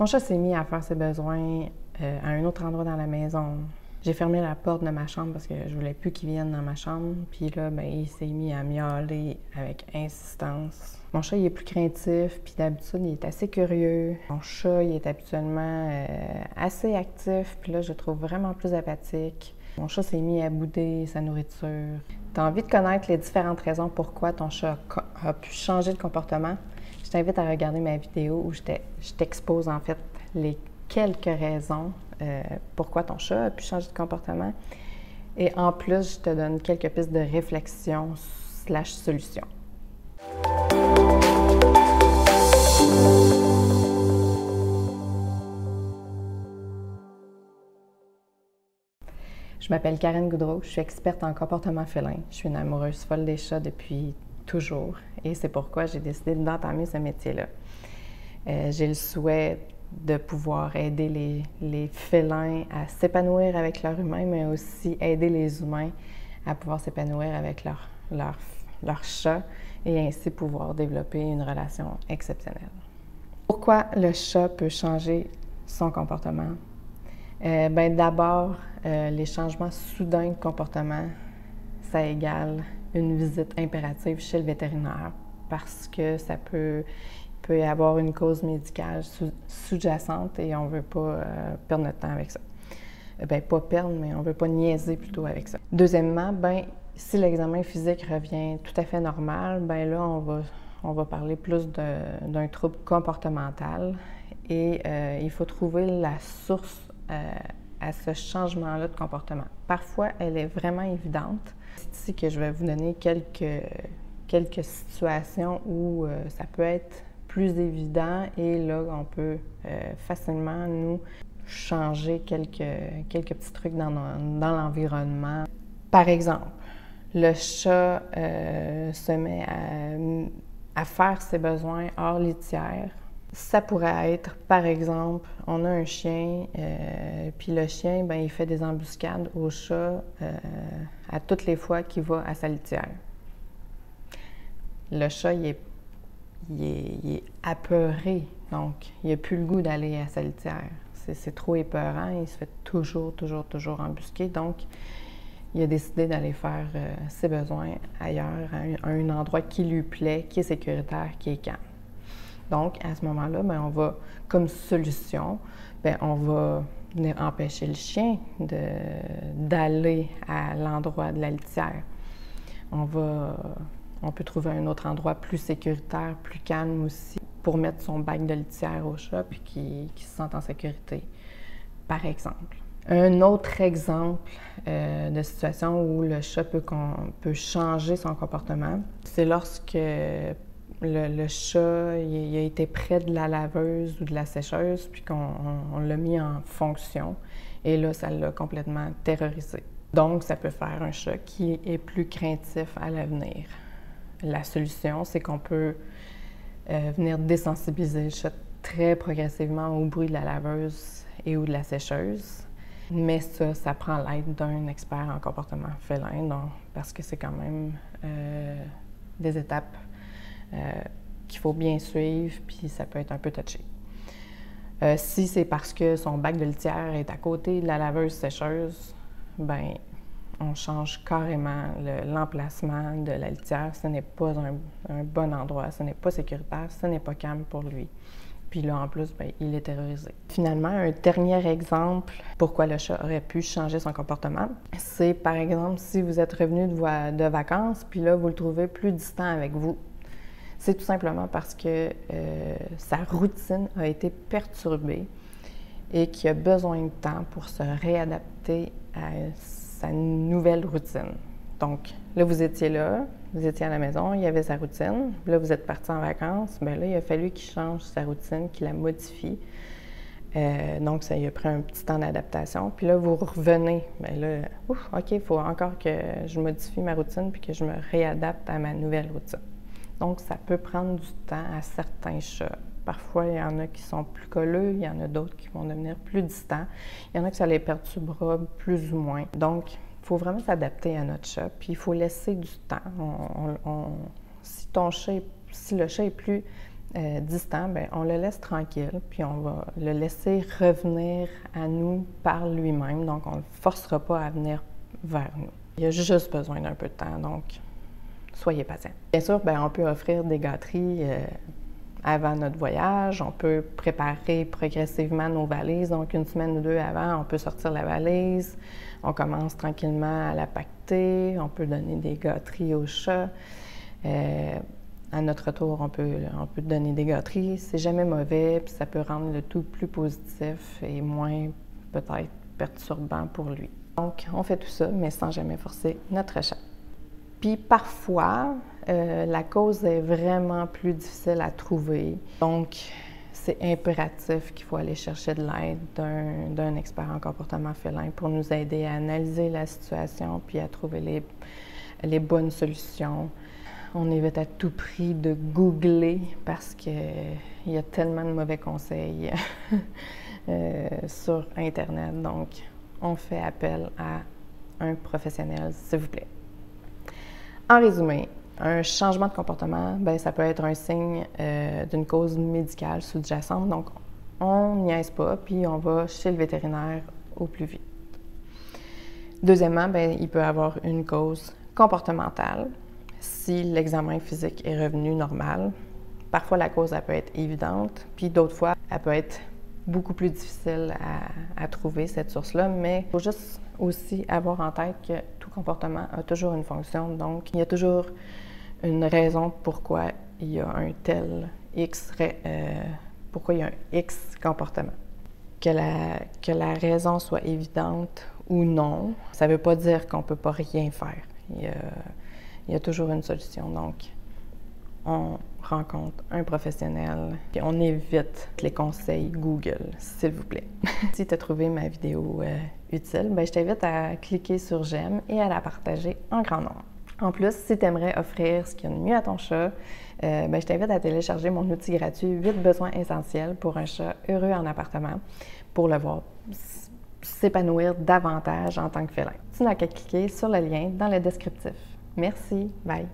Mon chat s'est mis à faire ses besoins à un autre endroit dans la maison. J'ai fermé la porte de ma chambre parce que je voulais plus qu'il vienne dans ma chambre. Puis là, il s'est mis à miauler avec insistance. Mon chat, il est plus craintif, puis d'habitude, il est assez curieux. Mon chat, il est habituellement assez actif, puis là, je le trouve vraiment plus apathique. Mon chat s'est mis à bouder sa nourriture. Tu as envie de connaître les différentes raisons pourquoi ton chat a pu changer de comportement? Je t'invite à regarder ma vidéo où je t'expose en fait les quelques raisons pourquoi ton chat a pu changer de comportement. Et en plus, je te donne quelques pistes de réflexion / solution. Je m'appelle Karen Goudreau, je suis experte en comportement félin. Je suis une amoureuse folle des chats depuis toujours et c'est pourquoi j'ai décidé d'entamer ce métier-là. J'ai le souhait de pouvoir aider les félins à s'épanouir avec leur humain, mais aussi aider les humains à pouvoir s'épanouir avec leur chat et ainsi pouvoir développer une relation exceptionnelle. Pourquoi le chat peut changer son comportement? D'abord, les changements soudains de comportement, ça égale une visite impérative chez le vétérinaire parce que ça peut y avoir une cause médicale sous-jacente et on ne veut pas perdre notre temps avec ça. Pas perdre, mais on ne veut pas niaiser plutôt avec ça. Deuxièmement, si l'examen physique revient tout à fait normal, là, on va parler plus d'un trouble comportemental et il faut trouver la source à ce changement-là de comportement. Parfois, elle est vraiment évidente. C'est ici que je vais vous donner quelques situations où ça peut être plus évident et là, on peut facilement nous changer quelques petits trucs dans l'environnement. Par exemple, le chat se met à faire ses besoins hors litière. Ça pourrait être, par exemple, on a un chien, puis le chien, il fait des embuscades au chat à toutes les fois qu'il va à sa litière. Le chat, il est apeuré, donc il n'a plus le goût d'aller à sa litière. C'est trop épeurant, il se fait toujours embusquer, donc il a décidé d'aller faire ses besoins ailleurs, à un endroit qui lui plaît, qui est sécuritaire, qui est calme. Donc, à ce moment-là, on va, comme solution, on va venir empêcher le chien d'aller à l'endroit de la litière. On peut trouver un autre endroit plus sécuritaire, plus calme aussi, pour mettre son bac de litière au chat puis qu'il se sente en sécurité, par exemple. Un autre exemple de situation où le chat peut changer son comportement, c'est lorsque le chat il a été près de la laveuse ou de la sécheuse puis qu'on l'a mis en fonction et là, ça l'a complètement terrorisé. Donc, ça peut faire un chat qui est plus craintif à l'avenir. La solution, c'est qu'on peut venir désensibiliser le chat très progressivement au bruit de la laveuse et ou de la sécheuse. Mais ça prend l'aide d'un expert en comportement félin, parce que c'est quand même des étapes qu'il faut bien suivre, puis ça peut être un peu touché. Si c'est parce que son bac de litière est à côté de la laveuse sécheuse, on change carrément l'emplacement de la litière. Ce n'est pas un bon endroit, ce n'est pas sécuritaire, ce n'est pas calme pour lui. Puis là, en plus, il est terrorisé. Finalement, un dernier exemple pourquoi le chat aurait pu changer son comportement, c'est par exemple si vous êtes revenu de vacances, puis là, vous le trouvez plus distant avec vous. C'est tout simplement parce que sa routine a été perturbée et qu'il a besoin de temps pour se réadapter à sa nouvelle routine. Donc, là, vous étiez à la maison, il y avait sa routine. Là, vous êtes parti en vacances. Là, il a fallu qu'il change sa routine, qu'il la modifie. Donc, ça lui a pris un petit temps d'adaptation. Puis là, vous revenez. OK, il faut encore que je modifie ma routine puis que je me réadapte à ma nouvelle routine. Donc, ça peut prendre du temps à certains chats. Parfois, il y en a qui sont plus colleux, il y en a d'autres qui vont devenir plus distants. Il y en a que ça les perturbera plus ou moins. Donc, il faut vraiment s'adapter à notre chat, puis il faut laisser du temps. Si le chat est plus distant, bien, on le laisse tranquille, puis on va le laisser revenir à nous par lui-même. Donc, on ne le forcera pas à venir vers nous. Il a juste besoin d'un peu de temps, donc soyez patient. Bien sûr, bien, on peut offrir des gâteries avant notre voyage. On peut préparer progressivement nos valises. Donc, 1 semaine ou 2 avant, on peut sortir la valise. On commence tranquillement à la paqueter. On peut donner des gâteries au chat. À notre retour, on peut donner des gâteries. C'est jamais mauvais, puis ça peut rendre le tout plus positif et moins peut-être perturbant pour lui. Donc, on fait tout ça, mais sans jamais forcer notre chat. Puis parfois, la cause est vraiment plus difficile à trouver. Donc, c'est impératif qu'il faut aller chercher de l'aide d'un expert en comportement félin pour nous aider à analyser la situation puis à trouver les bonnes solutions. On évite à tout prix de googler parce qu'il y a tellement de mauvais conseils sur Internet. Donc, on fait appel à un professionnel, s'il vous plaît. En résumé, un changement de comportement, bien, ça peut être un signe d'une cause médicale sous-jacente. Donc, on niaise pas, puis on va chez le vétérinaire au plus vite. Deuxièmement, bien, il peut avoir une cause comportementale. Si l'examen physique est revenu normal, parfois la cause elle peut être évidente, puis d'autres fois, elle peut être beaucoup plus difficile à trouver, cette source-là, mais il faut juste aussi avoir en tête que tout comportement a toujours une fonction, donc il y a toujours une raison pourquoi il y a un tel pourquoi il y a un X comportement. Que la raison soit évidente ou non, ça ne veut pas dire qu'on ne peut pas rien faire. Il y a toujours une solution. Donc, on rencontre un professionnel et on évite les conseils Google, s'il vous plaît. Si tu as trouvé ma vidéo utile, bien, je t'invite à cliquer sur j'aime et à la partager en grand nombre. En plus, si tu aimerais offrir ce qu'il y a de mieux à ton chat, bien, je t'invite à télécharger mon outil gratuit 8 besoins essentiels pour un chat heureux en appartement pour le voir s'épanouir davantage en tant que félin. Tu n'as qu'à cliquer sur le lien dans le descriptif. Merci, bye!